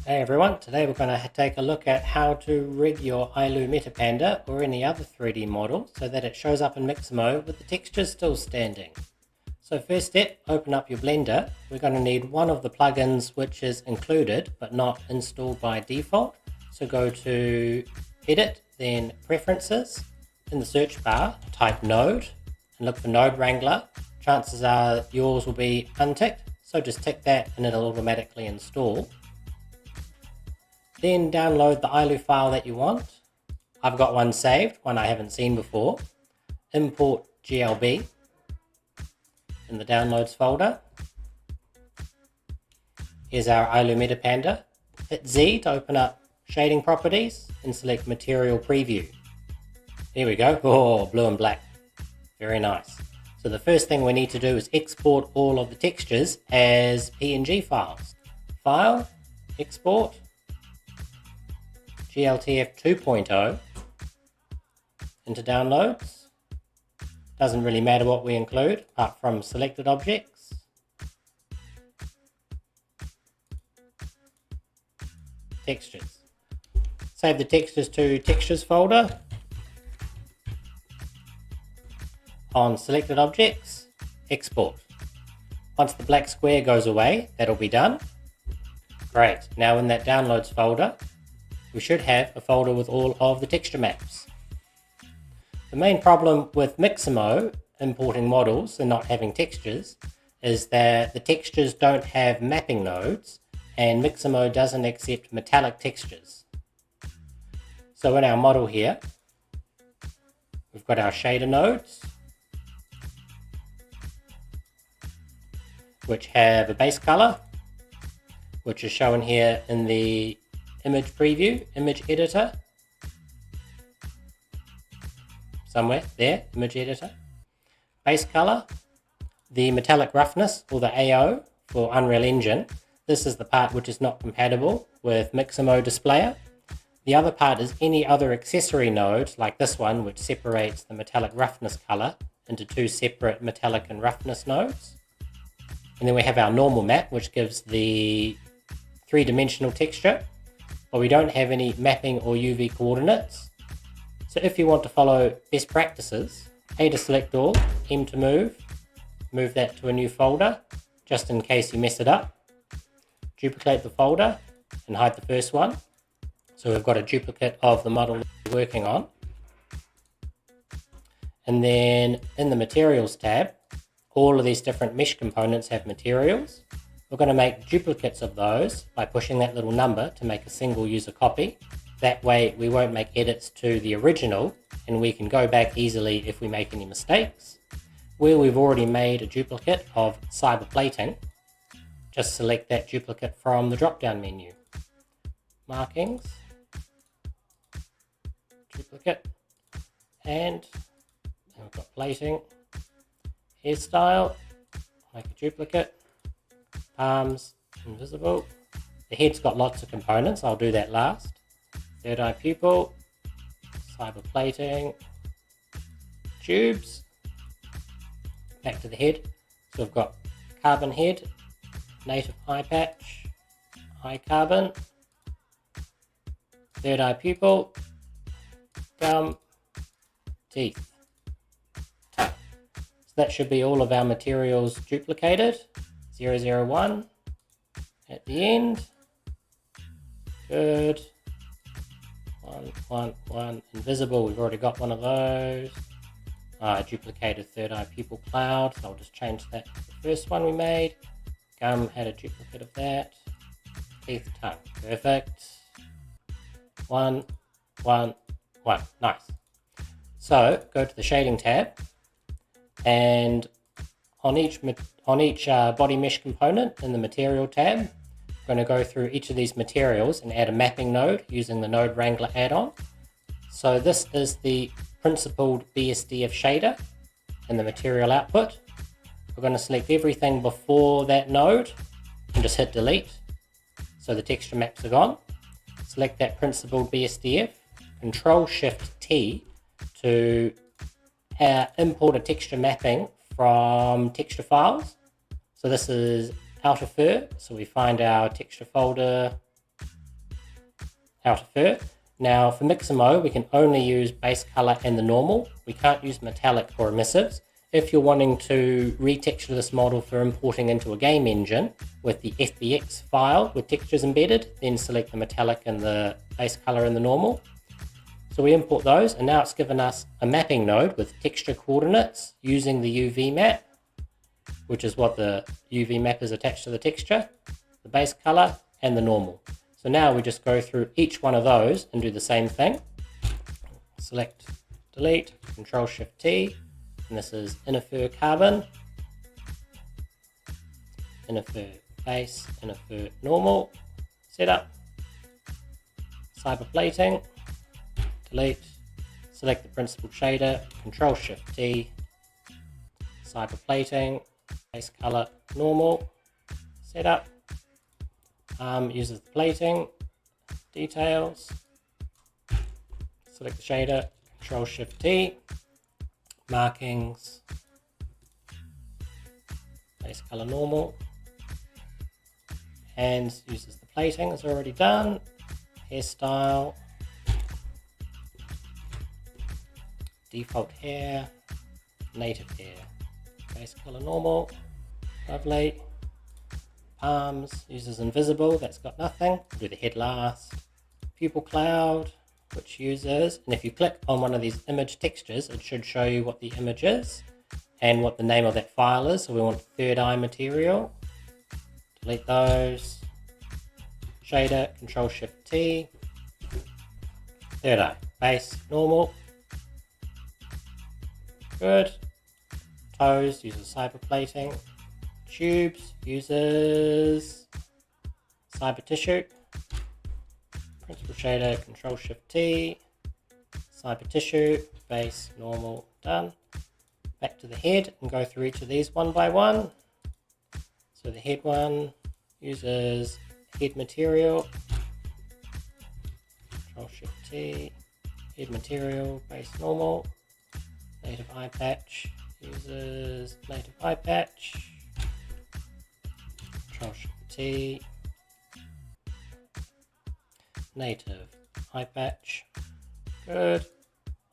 Hey everyone, today we're going to take a look at how to rig your AILU MetaPanda or any other 3D model so that it shows up in Mixamo with the textures still standing. So first step, open up your Blender. We're going to need one of the plugins which is included but not installed by default. So go to Edit, then Preferences. In the search bar, type Node and look for Node Wrangler. Chances are yours will be unticked, so just tick that and it'll automatically install. Then download the AILU file that you want. I've got one saved, one I haven't seen before. Import GLB in the downloads folder. Here's our AILU MetaPanda. Hit Z to open up shading properties and select material preview. Here we go. Oh, blue and black. Very nice. So the first thing we need to do is export all of the textures as PNG files. File, export. GLTF 2.0 into downloads. Doesn't really matter what we include apart from selected objects. Textures. Save the textures to textures folder. On selected objects, export. Once the black square goes away, that'll be done. Great. Now in that downloads folder, we should have a folder with all of the texture maps. The main problem with Mixamo importing models and not having textures is that the textures don't have mapping nodes and Mixamo doesn't accept metallic textures. So in our model here, we've got our shader nodes, which have a base color, which is shown here in the image preview, image editor, somewhere there, image editor. Base color, the metallic roughness or the AO for Unreal Engine. This is the part which is not compatible with Mixamo displayer. The other part is any other accessory node like this one, which separates the metallic roughness color into two separate metallic and roughness nodes. And then we have our normal map, which gives the three-dimensional texture, but we don't have any mapping or UV coordinates. So if you want to follow best practices, A to select all, M to move that to a new folder, just in case you mess it up. Duplicate the folder and hide the first one. So we've got a duplicate of the model we're working on. And then in the materials tab, all of these different mesh components have materials. We're going to make duplicates of those by pushing that little number to make a single user copy. That way we won't make edits to the original and we can go back easily if we make any mistakes. Where we've already made a duplicate of cyber plating, just select that duplicate from the drop-down menu. Markings, duplicate, and we've got plating, hairstyle, make a duplicate. Arms, invisible. The head's got lots of components, I'll do that last. Third eye pupil, cyber plating, tubes, back to the head. So we've got carbon head, native eye patch, eye carbon, third eye pupil, gum, teeth. So that should be all of our materials duplicated. 001 at the end. Good. 1 invisible, we've already got one of those. Duplicated third eye pupil cloud, so I'll just change that to the first one we made. Gum had a duplicate of that. Teeth, tongue, perfect. 1 nice. So go to the shading tab and on each body mesh component in the material tab, I'm going to go through each of these materials and add a mapping node using the Node Wrangler add-on. So this is the principled BSDF shader in the material output. We're going to select everything before that node and just hit delete. So the texture maps are gone. Select that principled BSDF, Control-Shift-T to import a texture mapping from texture files. So this is outer fur, so we find our texture folder, outer fur. Now for Mixamo, we can only use base color and the normal. We can't use metallic or emissives. If you're wanting to retexture this model for importing into a game engine with the FBX file with textures embedded, then select the metallic and the base color and the normal. So we import those, and now it's given us a mapping node with texture coordinates using the UV map, which is what the UV map is attached to the texture, the base color, and the normal. So now we just go through each one of those and do the same thing. Select, delete, Control-Shift-T, and this is inner fur carbon, inner fur base, inner fur normal, setup, cyber plating, delete, select the principled shader, Control-Shift-T, cyber plating, base color normal, setup, uses the plating, details, select the shader, Control-Shift-T, markings, base color normal, hands uses the plating as already done, hairstyle, default hair, native hair, base color normal, lovely, palms uses invisible, that's got nothing, we'll do the head last, pupil cloud, which uses, and if you click on one of these image textures, it should show you what the image is and what the name of that file is. So we want third eye material, delete those, shader, Control-Shift-T, third eye, base, normal, good, toes uses cyber plating, tubes uses cyber tissue, principal shader, Control-Shift-T, cyber tissue, base, normal, done. Back to the head and go through each of these one by one. So the head one uses head material, Control-Shift-T, head material, base, normal, native eye patch uses native eye patch, Control-Shift-T, native eye patch, good,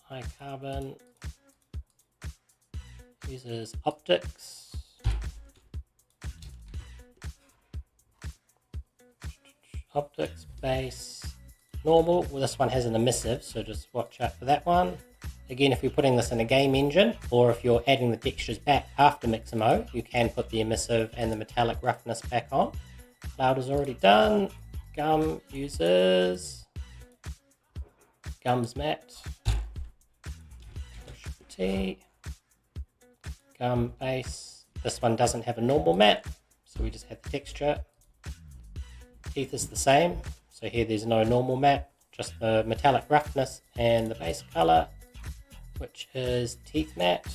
eye carbon, uses optics, optics base, normal, well this one has an emissive, so just watch out for that one. Again, if you're putting this in a game engine, or if you're adding the textures back after Mixamo, you can put the emissive and the metallic roughness back on. Cloud is already done. Gum uses gums matte, T, gum base. This one doesn't have a normal matte, so we just have the texture. Teeth is the same, so here there's no normal matte, just the metallic roughness and the base color, which is teeth matte,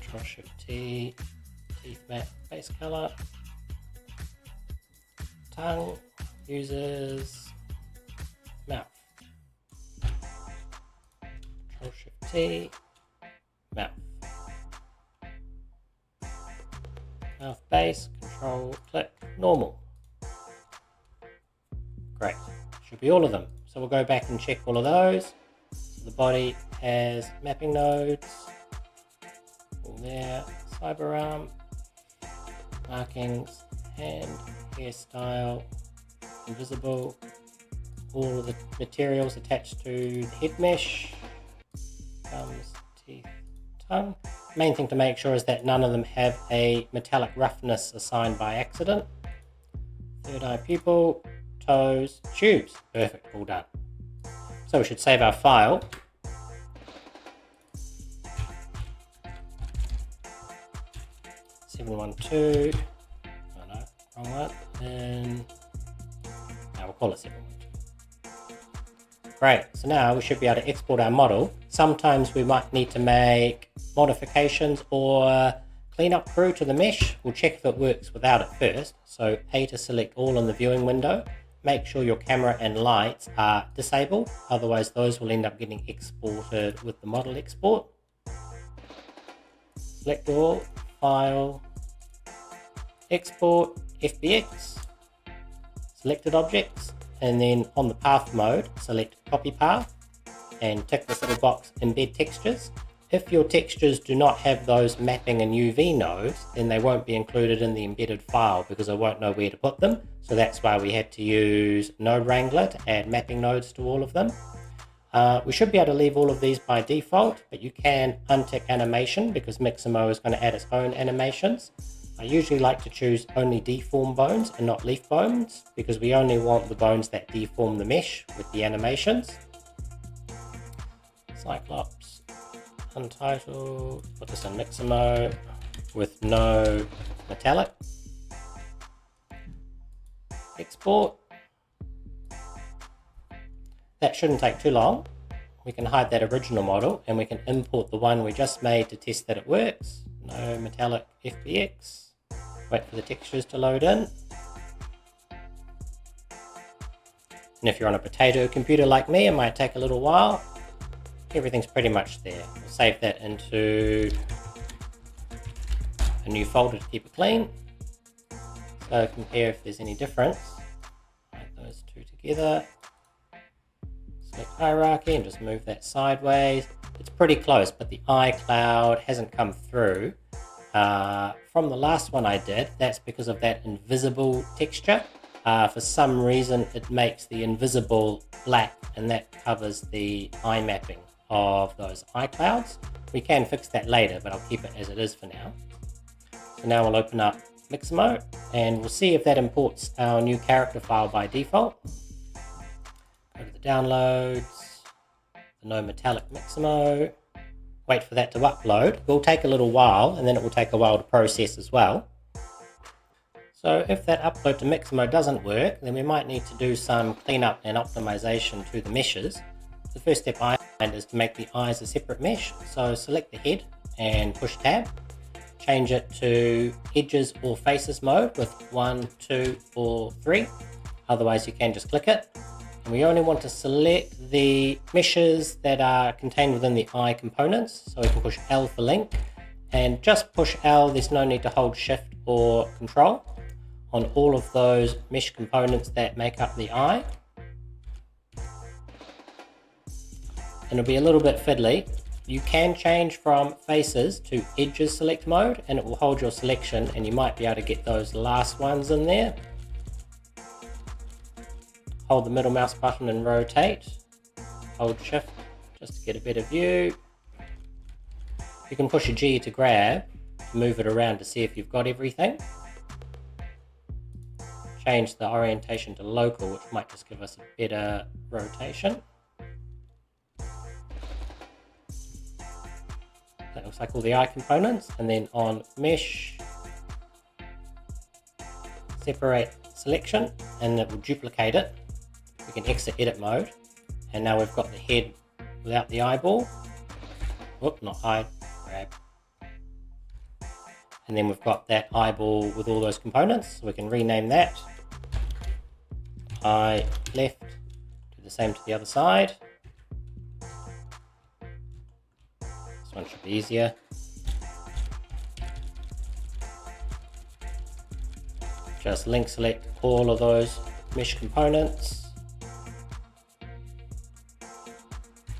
Control-Shift-T, teeth matte, base color. Tongue uses mouth, Control-Shift-T, mouth. Mouth base, Control-Click, normal. Great, should be all of them. So we'll go back and check all of those. So the body has mapping nodes, all there, cyber arm, markings, hand, hairstyle, invisible, all of the materials attached to the head mesh, gums, teeth, tongue. Main thing to make sure is that none of them have a metallic roughness assigned by accident. Third eye pupil, toes, tubes. Perfect, all done. So we should save our file. (712). Oh no, wrong one. And now we'll call it 712. Great, so now we should be able to export our model. Sometimes we might need to make modifications or clean up crew to the mesh. We'll check if it works without it first. So A to select all in the viewing window. Make sure your camera and lights are disabled, otherwise those will end up getting exported with the model export. Select all, file, export, FBX, selected objects, and then on the path mode, select copy path and tick this little box, embed textures. If your textures do not have those mapping and UV nodes, then they won't be included in the embedded file because I won't know where to put them. So that's why we had to use Node Wrangler to add mapping nodes to all of them. We should be able to leave all of these by default, but you can untick animation because Mixamo is going to add its own animations. I usually like to choose only deform bones and not leaf bones because we only want the bones that deform the mesh with the animations. Cyclops, untitled, put this in Mixamo with no metallic. Export. That shouldn't take too long. We can hide that original model and we can import the one we just made to test that it works. No metallic FBX. Wait for the textures to load in. And if you're on a potato computer like me, it might take a little while. Everything's pretty much there. We'll save that into a new folder to keep it clean. So compare if there's any difference. Write those two together. Select hierarchy and just move that sideways. It's pretty close, but the eye cloud hasn't come through. From the last one I did, that's because of that invisible texture. For some reason, it makes the invisible black, and that covers the eye mapping of those eye clouds. We can fix that later, but I'll keep it as it is for now. So now we'll open up Mixamo, and we'll see if that imports our new character file by default. Go to the downloads, the no metallic Mixamo. Wait for that to upload. It will take a little while, and then it will take a while to process as well. So if that upload to Mixamo doesn't work, then we might need to do some cleanup and optimization to the meshes. The first step I find is to make the eyes a separate mesh. So select the head and push tab. Change it to edges or faces mode with 1, 2, or 3. Otherwise you can just click it. And we only want to select the meshes that are contained within the eye components. So we can push L for link, and just push L. There's no need to hold shift or control on all of those mesh components that make up the eye. And it'll be a little bit fiddly. You can change from faces to edges select mode, and it will hold your selection, and you might be able to get those last ones in there. Hold the middle mouse button and rotate. Hold shift just to get a better view. You can push a G to grab, to move it around to see if you've got everything. Change the orientation to local, which might just give us a better rotation. That looks like all the eye components. And then on mesh, separate selection, and it will duplicate it. We can exit edit mode, and now we've got the head without the eyeball. Whoop, not hide, grab. And then we've got that eyeball with all those components, so we can rename that. Eye left, do the same to the other side. This one should be easier. Just link select all of those mesh components.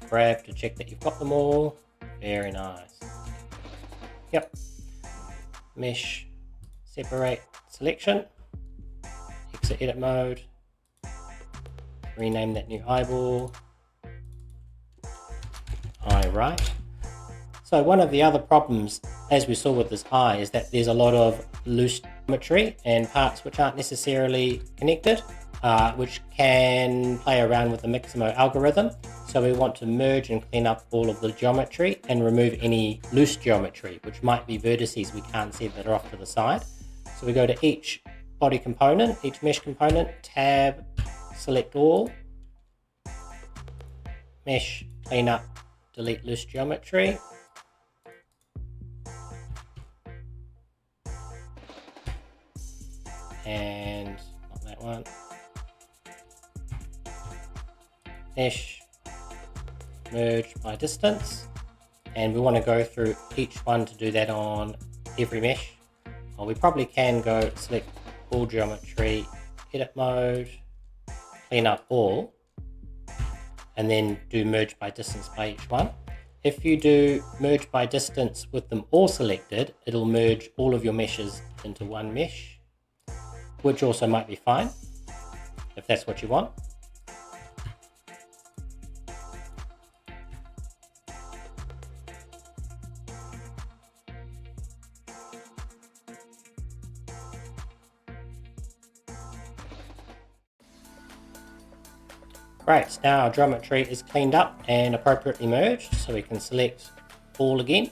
Grab to check that you've got them all. Very nice. Yep. Mesh, separate, selection. Exit edit mode. Rename that new eyeball. Eye right. So one of the other problems, as we saw with this eye, is that there's a lot of loose geometry and parts which aren't necessarily connected, which can play around with the Mixamo algorithm. So we want to merge and clean up all of the geometry and remove any loose geometry, which might be vertices we can't see that are off to the side. So we go to each body component, each mesh component, tab, select all, mesh, clean up, delete loose geometry. And not that one. Mesh, merge by distance, and we want to go through each one to do that on every mesh. Well, we probably can go select all geometry, edit mode, clean up all, and then do merge by distance by each one. If you do merge by distance with them all selected, it'll merge all of your meshes into one mesh, which also might be fine if that's what you want. Great, now our geometry is cleaned up and appropriately merged, so we can select all again,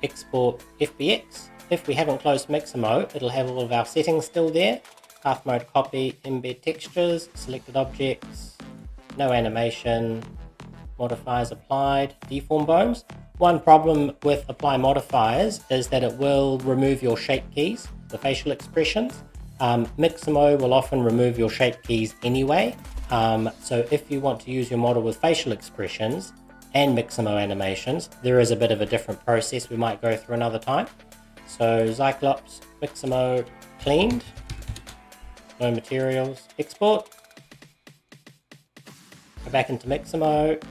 export FBX. If we haven't closed Mixamo, it'll have all of our settings still there. Path mode copy, embed textures, selected objects, no animation, modifiers applied, deform bones. One problem with apply modifiers is that it will remove your shape keys, the facial expressions. Mixamo will often remove your shape keys anyway. So if you want to use your model with facial expressions and Mixamo animations, there is a bit of a different process we might go through another time. So Cyclops, Mixamo cleaned, no materials, export, go back into Mixamo,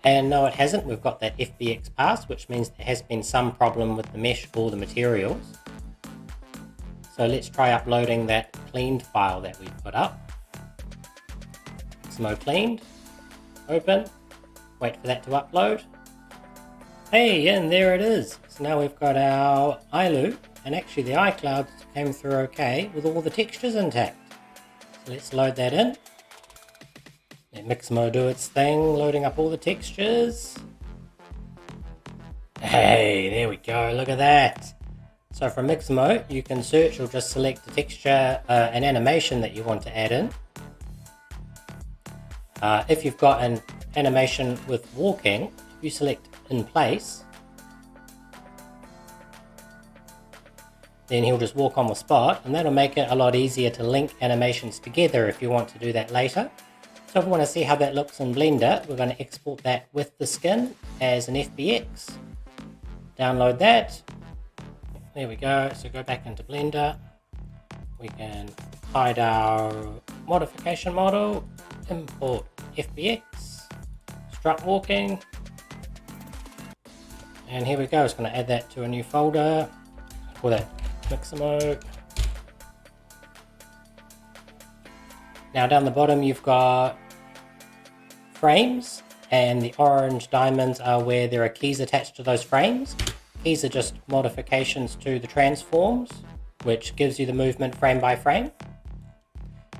and no it hasn't, we've got that FBX pass, which means there has been some problem with the mesh or the materials. So let's try uploading that cleaned file that we put up. Mixamo cleaned, open, wait for that to upload. Hey, and there it is. So now we've got our AILU, and actually the iCloud came through okay with all the textures intact. So let's load that in. Let Mixamo do its thing, loading up all the textures. Hey, there we go, look at that. So from Mixamo, you can search or just select the texture, an animation that you want to add in. If you've got an animation with walking, if you select in place, then he'll just walk on the spot, and that'll make it a lot easier to link animations together if you want to do that later. So if we want to see how that looks in Blender, we're going to export that with the skin as an FBX. Download that. There we go. So go back into Blender. We can hide our modification model, import FBX, strut walking, and here we go. It's going to add that to a new folder. Call that Mixamo. Now down the bottom you've got frames, and the orange diamonds are where there are keys attached to those frames. Keys are just modifications to the transforms, which gives you the movement frame by frame.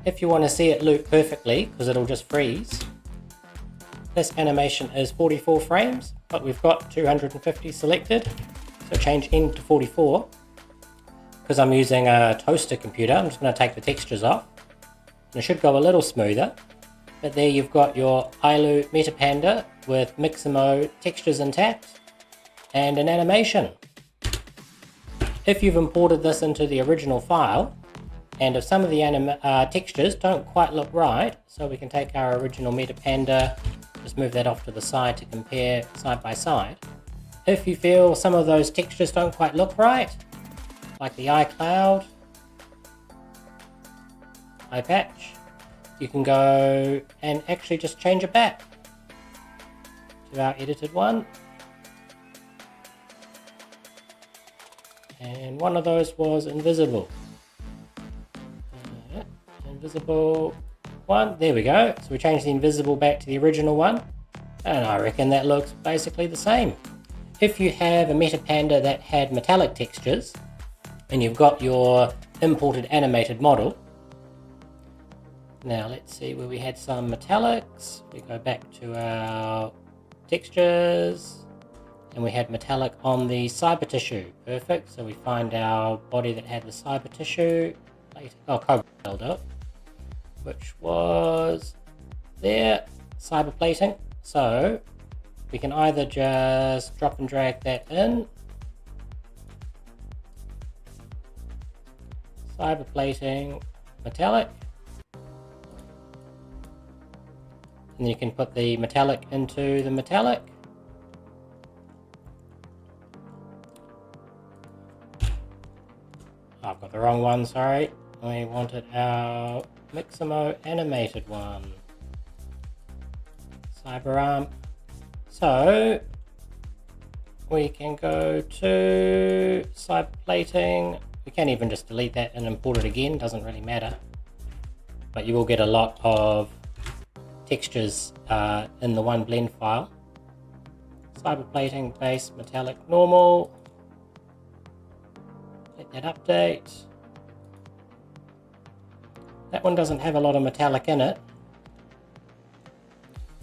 If you want to see it loop perfectly, because it'll just freeze, this animation is 44 frames, but we've got 250 selected, so change N to 44. Because I'm using a toaster computer, I'm just going to take the textures off, and it should go a little smoother. But there you've got your AILU MetaPanda with Mixamo textures intact and an animation. If you've imported this into the original file, and if some of the textures don't quite look right, so we can take our original MetaPanda, just move that off to the side to compare side by side. If you feel some of those textures don't quite look right, like the eye cloud, eye patch, you can go and actually just change it back to our edited one. And one of those was invisible. Invisible one, there we go. So we changed the invisible back to the original one, and I reckon that looks basically the same. If you have a MetaPanda that had metallic textures, and you've got your imported animated model, now let's see where we had some metallics. We go back to our textures, and we had metallic on the cyber tissue. Perfect. So we find our body that had the cyber tissue. Cobalt, which was there, cyber plating. So we can either just drop and drag that in, cyber plating, metallic, and then you can put the metallic into the metallic. I've got the wrong one, sorry. we wanted our Mixamo animated one. CyberArm. So we can go to cyber plating. We can even just delete that and import it again, doesn't really matter. But you will get a lot of textures in the one blend file. Cyber plating, base, metallic, normal. Let that update. That one doesn't have a lot of metallic in it,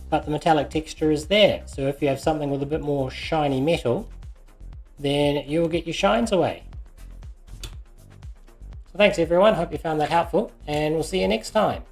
but the metallic texture is there. So if you have something with a bit more shiny metal, then you will get your shines away. So thanks everyone, hope you found that helpful, and we'll see you next time.